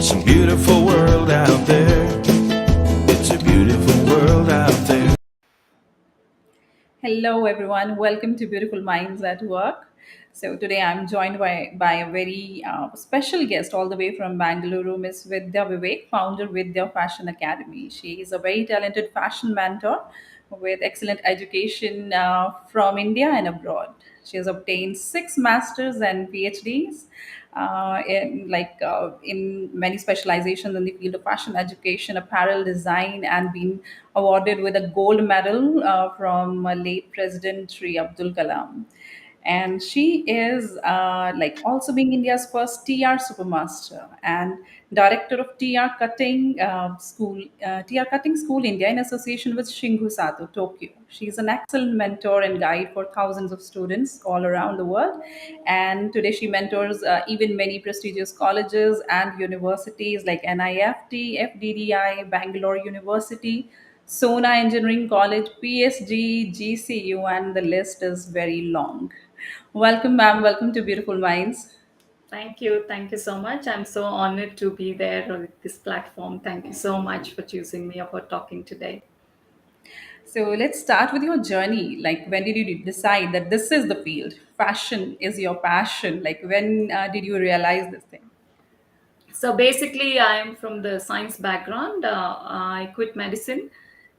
It's a beautiful world out there. It's a beautiful world out there. Hello, everyone. Welcome to Beautiful Minds at Work. So, today I'm joined by a very special guest all the way from Bangalore, Miss Vidya Vivek, founder Vidya Fashion Academy. She is a very talented fashion mentor with excellent education from India and abroad. She has obtained six masters and PhDs in many specializations in the field of fashion education, apparel design, and been awarded with a gold medal from late President Sri Abdul Kalam. And she is also being India's first TR supermaster and director of TR Cutting School India in association with Shinghu Sato, Tokyo. She is an excellent mentor and guide for thousands of students all around the world. And today she mentors even many prestigious colleges and universities like NIFT, FDDI, Bangalore University, Sona Engineering College, PSG, GCU, and the list is very long. Welcome, ma'am. Welcome to Beautiful Minds. Thank you. Thank you so much. I'm so honored to be there on this platform. Thank you so much for choosing me for talking today. So let's start with your journey. Like, when did you decide that this is the field? Fashion is your passion. Like, when did you realize this thing? So basically, I'm from the science background. I quit medicine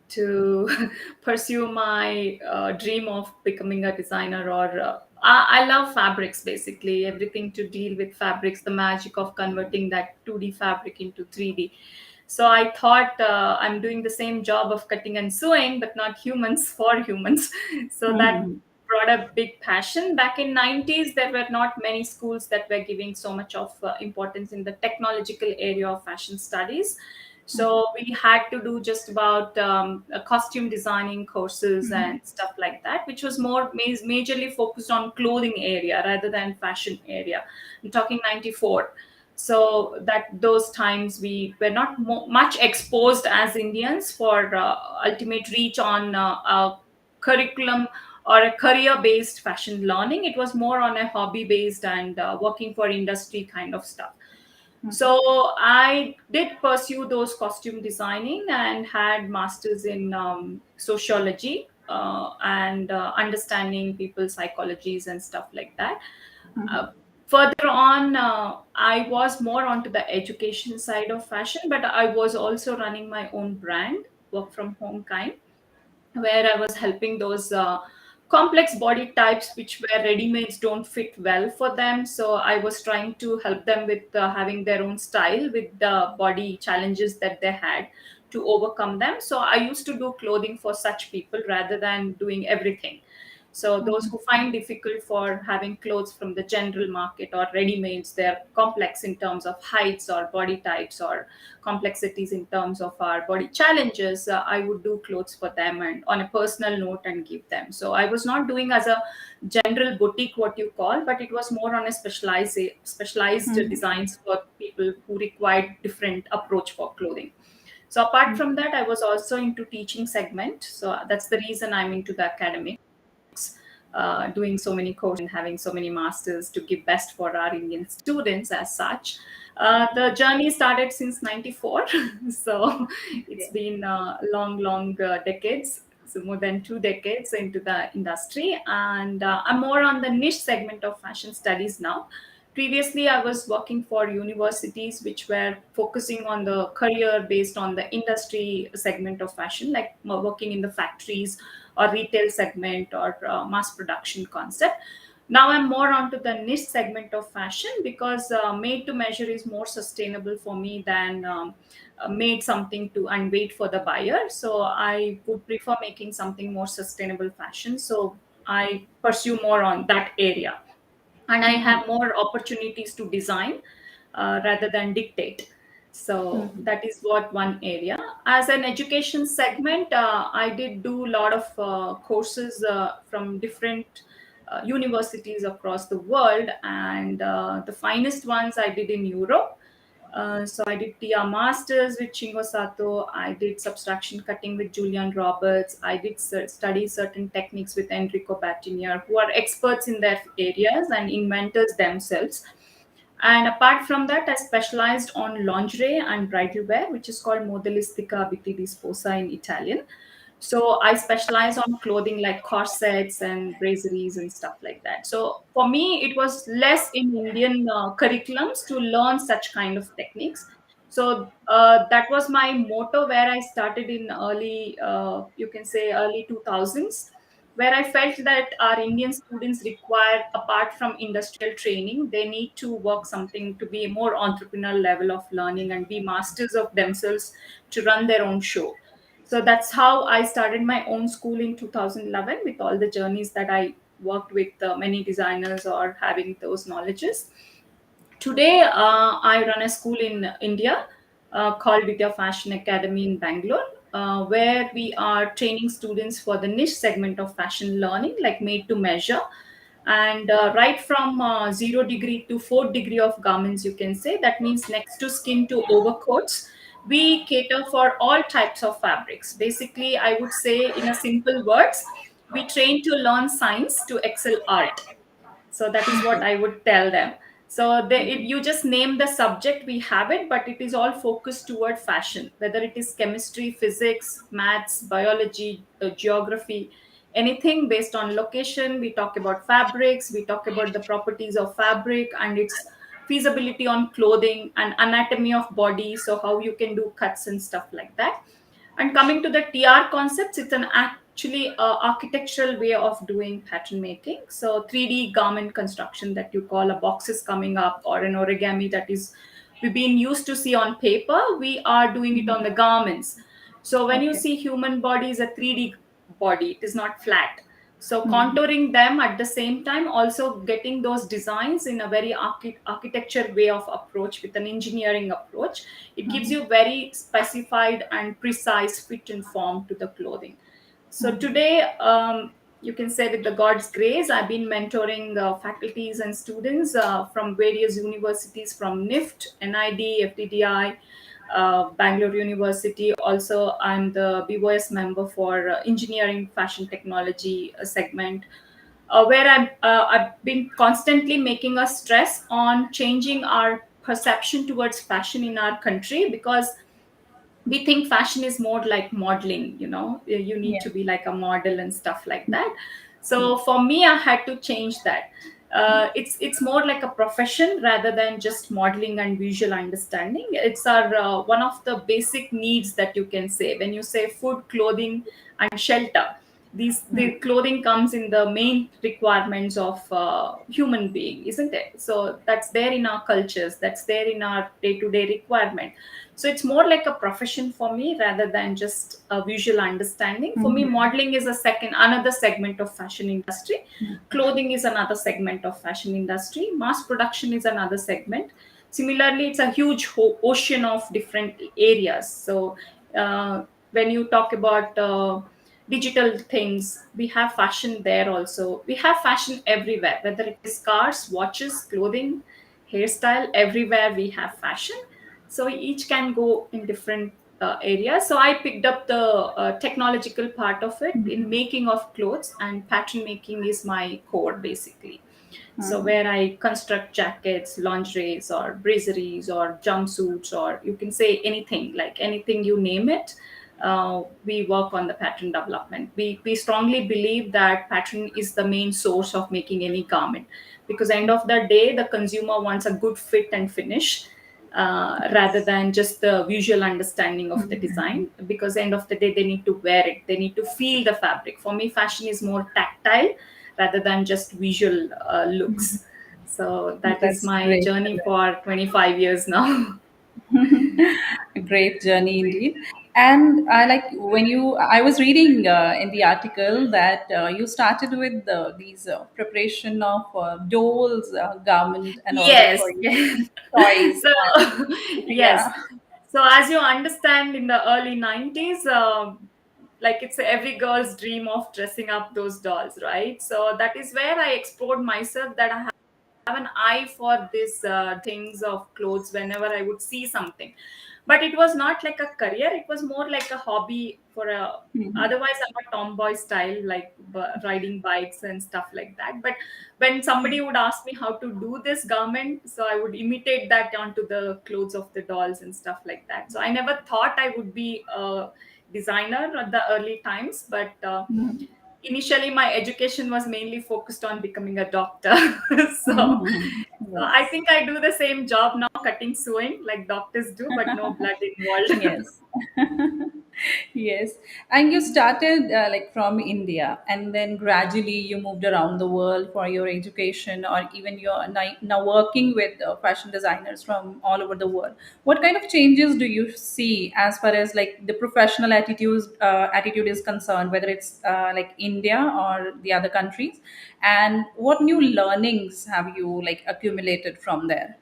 to pursue my dream of becoming a designer or I love fabrics, basically everything to deal with fabrics, the magic of converting that 2D fabric into 3D. So I thought I'm doing the same job of cutting and sewing but not humans for humans. So that Mhm. brought a big passion. Back in 90s, there were not many schools that were giving so much of importance in the technological area of fashion studies. So we had to do just about costume designing courses and stuff like that, which was more majorly focused on clothing area rather than fashion area. I'm talking 94. So that those times we were not much exposed as Indians for ultimate reach on a curriculum or a career based fashion learning. It was more on a hobby based and working for industry kind of stuff. So I did pursue those costume designing and had masters in sociology and understanding people's psychologies and stuff like that. uh, Further on, I was more onto the education side of fashion, but I was also running my own brand, work from home kind, where I was helping those complex body types which were ready-mades don't fit well for them. So I was trying to help them with having their own style with the body challenges that they had to overcome them. So I used to do clothing for such people rather than doing everything. So those who find difficult for having clothes from the general market or ready-mades, they're complex in terms of heights or body types or complexities in terms of our body challenges. I would do clothes for them and on a personal note and give them. So I was not doing as a general boutique, what you call, but it was more on a specialized designs for people who required different approach for clothing. So apart from that, I was also into teaching segment. So that's the reason I'm into the academic, doing so many courses and having so many masters to give best for our Indian students as such. The journey started since 94. So it's been long decades. So more than 2 decades into the industry. And I'm more on the niche segment of fashion studies now. Previously, I was working for universities which were focusing on the career based on the industry segment of fashion, like working in the factories or retail segment or mass production concept. Now I'm more onto the niche segment of fashion because made to measure is more sustainable for me than made something to and wait for the buyer. So I would prefer making something more sustainable fashion. So I pursue more on that area, and I have more opportunities to design rather than dictate. So that is what one area. As an education segment, I did do a lot of courses from different universities across the world, and the finest ones I did in Europe. So I did TR Masters with Shingo Sato. I did subtraction cutting with Julian Roberts. I did study certain techniques with Enrico Battinier, who are experts in their areas and inventors themselves. And apart from that, I specialized on lingerie and bridal wear, which is called modellistica abiti di sposa in Italian. So I specialize on clothing like corsets and braceries and stuff like that. So for me, it was less in Indian curriculums to learn such kind of techniques. So that was my motto where I started in early, you can say early 2000s, where I felt that our Indian students require, apart from industrial training, they need to work something to be a more entrepreneurial level of learning and be masters of themselves to run their own show. So that's how I started my own school in 2011 with all the journeys that I worked with many designers or having those knowledges. Today, I run a school in India called Vidya Fashion Academy in Bangalore, where we are training students for the niche segment of fashion learning, like made to measure. And right from 0 degree to 4 degree of garments, you can say, that means next to skin to overcoats. We cater for all types of fabrics. Basically, I would say, in a simple words, we train to learn science to excel art. So that is what I would tell them. So if you just name the subject, we have it, but it is all focused toward fashion, whether it is chemistry, physics, maths, biology, geography, anything based on location. We talk about fabrics, we talk about the properties of fabric and its feasibility on clothing and anatomy of body, so how you can do cuts and stuff like that. And coming to the TR concepts, it's an actually architectural way of doing pattern making. So 3D garment construction, that you call a boxes coming up, or an origami that is we've been used to see on paper, we are doing it on the garments. So when you Okay. see human body is a 3D body, it is not flat. So contouring them at the same time, also getting those designs in a very architecture way of approach with an engineering approach, it gives you very specified and precise fit and form to the clothing. So today, you can say, with the God's grace, I've been mentoring faculties and students from various universities, from NIFT, NID, FTDI, Bangalore University. Also, I'm the BOS member for engineering, fashion, technology segment, where I've been constantly making a stress on changing our perception towards fashion in our country, because we think fashion is more like modeling, you need Yeah. to be like a model and stuff like that. So for me, I had to change that. It's more like a profession rather than just modeling and visual understanding. It's our one of the basic needs, that you can say, when you say food, clothing, and shelter. These the clothing comes in the main requirements of human being, isn't it? So that's there in our cultures, that's there in our day-to-day requirement. So it's more like a profession for me rather than just a visual understanding. For me, modeling is a second another segment of fashion industry, clothing is another segment of fashion industry, mass production is another segment. Similarly, it's a huge ocean of different areas. So when you talk about digital things, we have fashion there also. We have fashion everywhere, whether it is cars, watches, clothing, hairstyle, everywhere we have fashion. So each can go in different areas. So I picked up the technological part of it in making of clothes, and pattern making is my core, basically. So where I construct jackets, lingeries, or braceries, or jumpsuits, or you can say anything, like anything you name it. We work on the pattern development. We strongly believe that pattern is the main source of making any garment, because end of the day, the consumer wants a good fit and finish, rather than just the visual understanding of the design, because end of the day, they need to wear it, they need to feel the fabric. For me, fashion is more tactile rather than just visual looks. So that is That's my great. journey for 25 years now. A great journey indeed. And I like when I was reading in the article that you started with these preparation of dolls garment and all that Yes, for your yes. toys. So And yes. yeah. So as you understand, in the early 90s, like it's every girl's dream of dressing up those dolls, right? So that is where I explored myself, that I have an eye for this things of clothes whenever I would see something. But it was not like a career, it was more like a hobby for a, Mhm. otherwise I'm a tomboy style, like riding bikes and stuff like that. But when somebody would ask me how to do this garment, so I would imitate that onto the clothes of the dolls and stuff like that. So I never thought I would be a designer at the early times, but Mhm. initially my education was mainly focused on becoming a doctor. so Mhm. so I Yes. think I do the same job now, cutting sewing like doctors do, but no blood involved. Yes. Yes. And you started like from India, and then gradually you moved around the world for your education, or even you're now working with fashion designers from all over the world. What kind of changes do you see as far as like the professional attitude is concerned, whether it's like India or the other countries? And what new learnings have you like accumulated from there?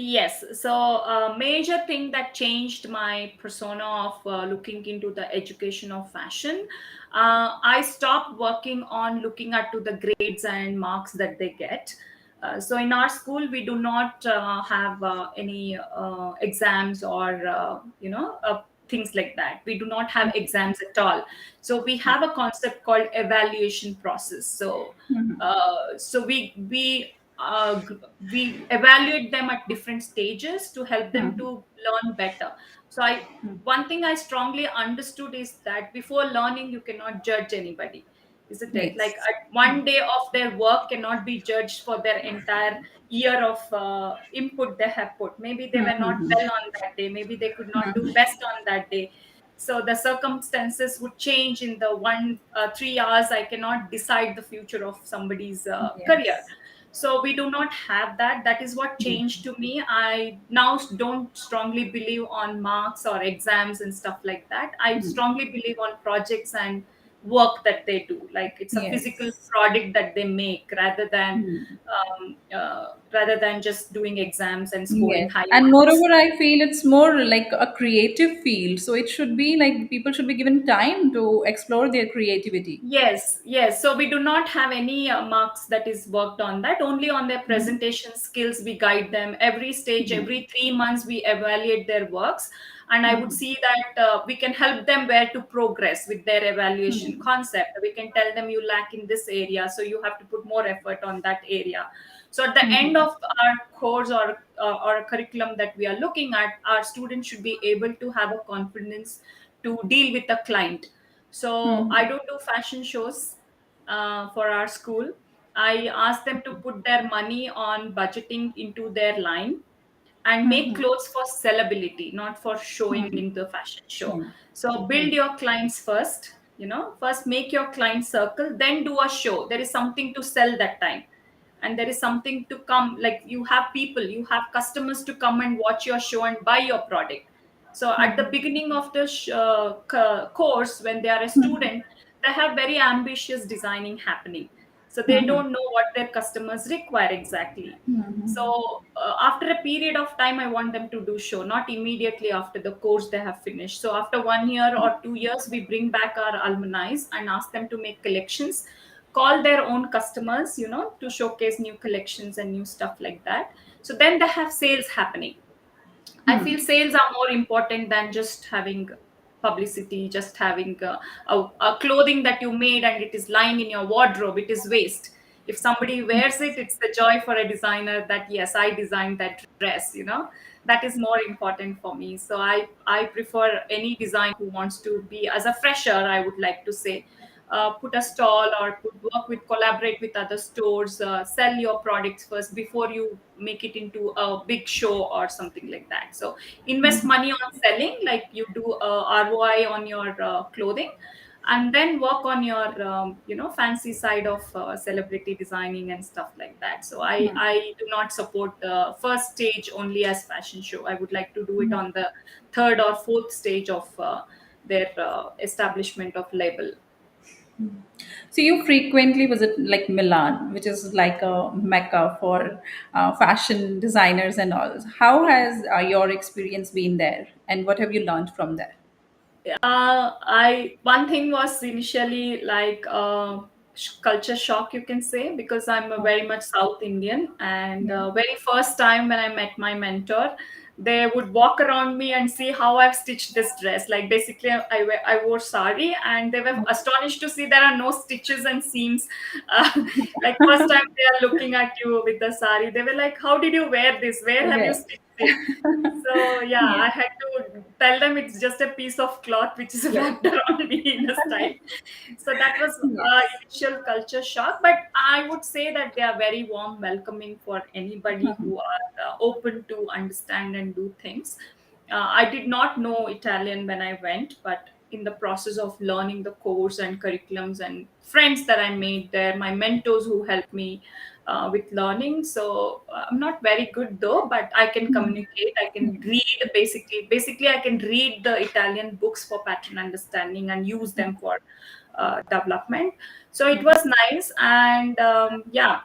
Yes, so a major thing that changed my persona of looking into the education of fashion, I stopped working on looking at to the grades and marks that they get. So in our school, we do not have any exams or things like that. We do not have exams at all. So we have a concept called evaluation process. So we evaluate them at different stages to help them Mhm. to learn better. So I one thing I strongly understood is that before learning you cannot judge anybody, isn't it? Like Yes. one day of their work cannot be judged for their entire year of input they have put. Maybe they were not Mhm. well on that day, maybe they could not do best on that day. So the circumstances would change in the 3 hours. I cannot decide the future of somebody's career. Yes. So we do not have that. That is what changed to me. I now don't strongly believe on marks or exams and stuff like that. I strongly believe on projects and work that they do, like it's a physical Yes. product that they make, Hmm. rather than just doing exams and scoring Yes. high And marks. moreover, I feel it's more like a creative field. So it should be like people should be given time to explore their creativity. Yes, yes. So we do not have any marks that is worked on that. Only on their Mhm. presentation skills, we guide them every stage. Every 3 months, we evaluate their works, and I would Mhm. see that we can help them where to progress with their evaluation Mhm. concept. We can tell them you lack in this area, so you have to put more effort on that area. So at the end Mhm. of our course or a curriculum that we are looking at, our students should be able to have a confidence to deal with the client. So I Mhm. don't do fashion shows for our school. I ask them to put their money on budgeting into their line and make Mhm. clothes for sellability, not for showing Mhm. in the fashion show. Mhm. So build Mhm. your clients first, first make your client circle, then do a show. There is something to sell that time. And there is something to come, like you have people, you have customers to come and watch your show and buy your product. So at the beginning of the course, when they are a student, they have very ambitious designing happening. So they Mhm. don't know what their customers require exactly. So Mhm. after a period of time, I want them to do show, not immediately after the course they have finished. So after 1 year or 2 years, we bring back our alumni and ask them to make collections, call their own customers, to showcase new collections and new stuff like that. So then they have sales happening. I feel sales are more important than just having publicity, just having a clothing that you made and it is lying in your wardrobe. It is waste. If somebody wears it, it's the joy for a designer that yes, I designed that dress. That is more important for me. So I prefer any designer who wants to be as a fresher. I would like to say put a stall or collaborate with other stores, sell your products first before you make it into a big show or something like that. So invest money on selling, like you do ROI on your clothing, and then work on your fancy side of celebrity designing and stuff like that. So I do not support the first stage only as fashion show. I would like to do it on the third or fourth stage of their establishment of label. So you frequently visit like Milan, which is like a mecca for fashion designers and all. How has your experience been there, and what have you learned from there? I one thing was initially like culture shock, you can say, because I'm a very Okay. much South Indian. And Yeah. very first time when I met my mentor, they would walk around me and see how I've stitched this dress. Like basically, I wore sari, and they were astonished to see there are no stitches and seams. Uh, like first time they are looking at you with the sari, they were like, "How did you wear this? Where have you Yeah. stitched it?" So yeah, Yeah. I had to tell them it's just a piece of cloth which is Yeah. wrapped around me in a style. So that was Yes. initial culture shock, but I would say that they are very warm, welcoming for anybody who are open to understand and do things. I did not know Italian when I went, but in the process of learning the course and curriculums and friends that I made there, my mentors who helped me with learning. So I'm not very good though, but I can communicate. I can read basically. Basically, I can read the Italian books for pattern understanding and use them for development. So it was nice, and yeah,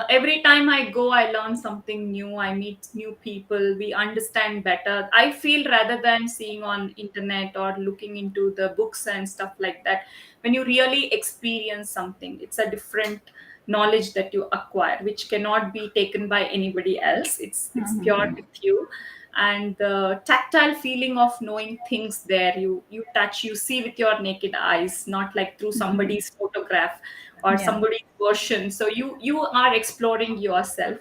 every time I go, I learn something new. I meet new people. We understand better. I feel rather than seeing on internet or looking into the books and stuff like that, when you really experience something, it's a different knowledge that you acquire, which cannot be taken by anybody else. It's pure with you. And the tactile feeling of knowing things there, you touch, you see with your naked eyes, not like through somebody's photograph or Yeah. somebody's version. So you are exploring yourself.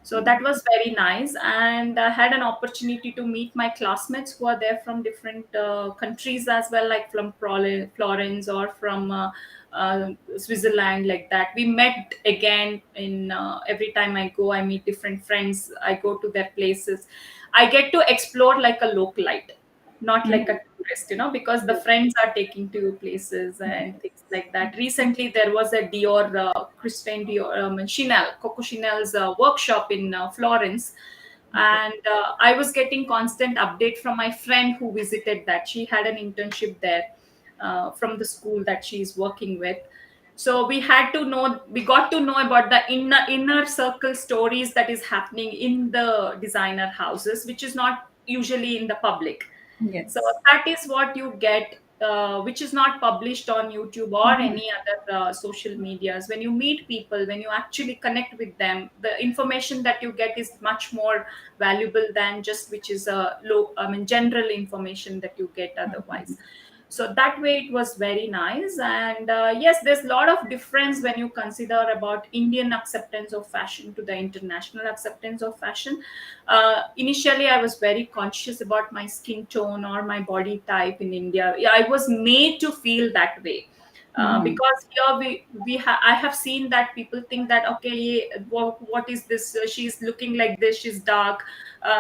So that was very nice, and I had an opportunity to meet my classmates who are there from different countries as well, like from Florence or from Switzerland, like that. We met again in every time I go, I meet different friends. I go to their places. I get to explore like a localite, not like a tourist, because the friends are taking to places and things like that. Recently, there was a Dior, Christian Dior, Chanel, Coco Chanel's workshop in Florence. Okay. And I was getting constant update from my friend who visited that. She had an internship there from the school that she's working with. So we got to know about the inner circle stories that is happening in the designer houses, which is not usually in the public. So Yes. that is what you get, which is not published on YouTube or any other social medias. When you meet people, when you actually connect with them, the information that you get is much more valuable than just which is a general information that you get otherwise. So that way it was very nice. And yes, there's a lot of difference when you consider about Indian acceptance of fashion to the international acceptance of fashion. Initially I was very conscious about my skin tone or my body type in India. Yeah, I was made to feel that way. Because here I have seen that people think that, okay, what is this, she's looking like this, she's dark,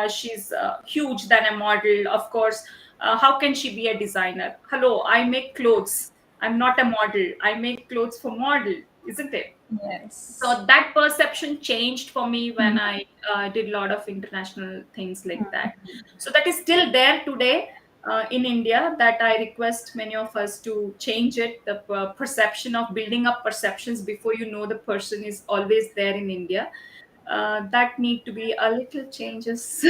she's huge than a model, of course. How can she be a designer? Hello, I make clothes. I'm not a model. I make clothes for model, isn't it? Yes. So that perception changed for me when I did a lot of international things like that. So that is still there today in India, that I request many of us to change it. The perception of building up perceptions before you know the person is always there in India. That need to be a little changes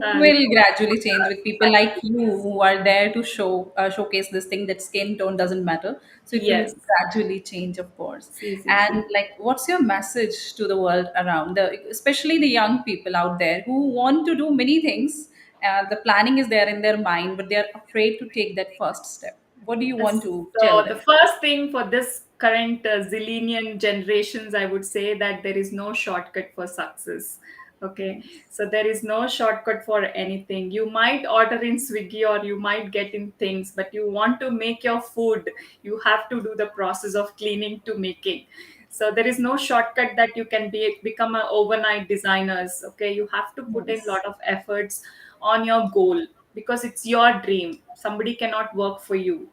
It will required. gradually change with people like you who are there to showcase this thing that skin tone doesn't matter. So it will Yes. gradually change, of course. See, see, And see. like, what's your message to the world around especially the young people out there who want to do many things? The planning is there in their mind, but they're afraid to take that first step. What do you want to tell So the them? first thing for this current zillennial generations, I would say that there is no shortcut for success. Okay, Yes. so there is no shortcut for anything. You might order in Swiggy or you might get in things, but you want to make your food, you have to do the process of cleaning to making. So there is no shortcut that you can become an overnight designers. Okay, you have to put in a Yes. lot of efforts on your goal, because it's your dream. Somebody cannot work for you,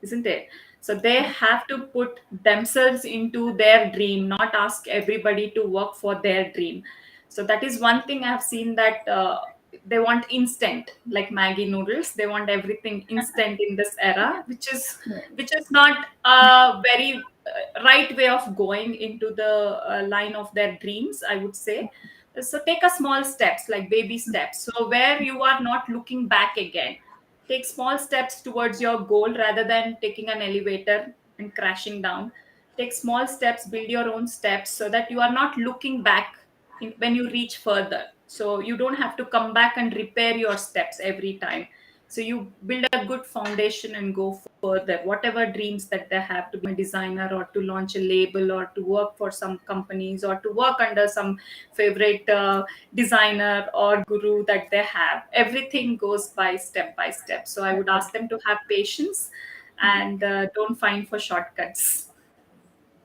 isn't it? So they have to put themselves into their dream, not ask everybody to work for their dream. So that is one thing I have seen, that they want instant, like Maggie noodles. They want everything instant in this era, which is not a very right way of going into the line of their dreams, I would say. So take a small steps, like baby steps, so where you are not looking back again. Take small steps towards your goal rather than taking an elevator and crashing down. Take small steps, build your own steps so that you are not looking back when you reach further. So you don't have to come back and repair your steps every time. So you build a good foundation and go further. Whatever dreams that they have, to be a designer or to launch a label or to work for some companies or to work under some favorite designer or guru that they have, everything goes by step. So I would ask them to have patience and don't find for shortcuts.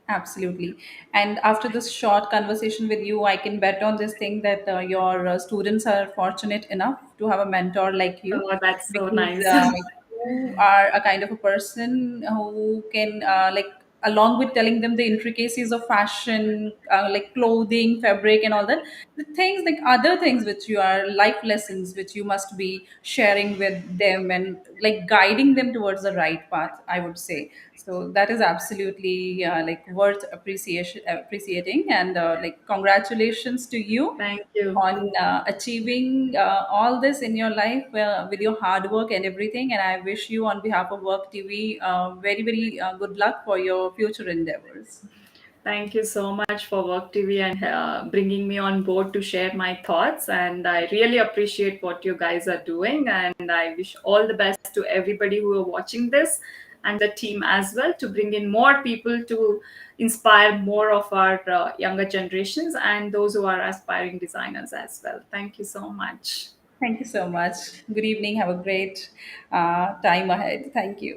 Absolutely. And after this short conversation with you, I can bet on this thing that your students are fortunate enough to have a mentor like you, Oh, that's so because nice. you are a kind of a person who can, along with telling them the intricacies of fashion, like clothing, fabric, and all that, the things like other things which you are life lessons which you must be sharing with them and like guiding them towards the right path, I would say. So that is absolutely like worth appreciating, and like congratulations to you Thank you. on achieving all this in your life with your hard work and everything. And I wish you, on behalf of Work TV, very, very good luck for your future endeavors. Thank you so much for Work TV and bringing me on board to share my thoughts. And I really appreciate what you guys are doing. And I wish all the best to everybody who are watching this and the team as well, to bring in more people to inspire more of our younger generations and those who are aspiring designers as well. Thank you so much. Thank you so much. Good evening. Have a great time ahead. Thank you.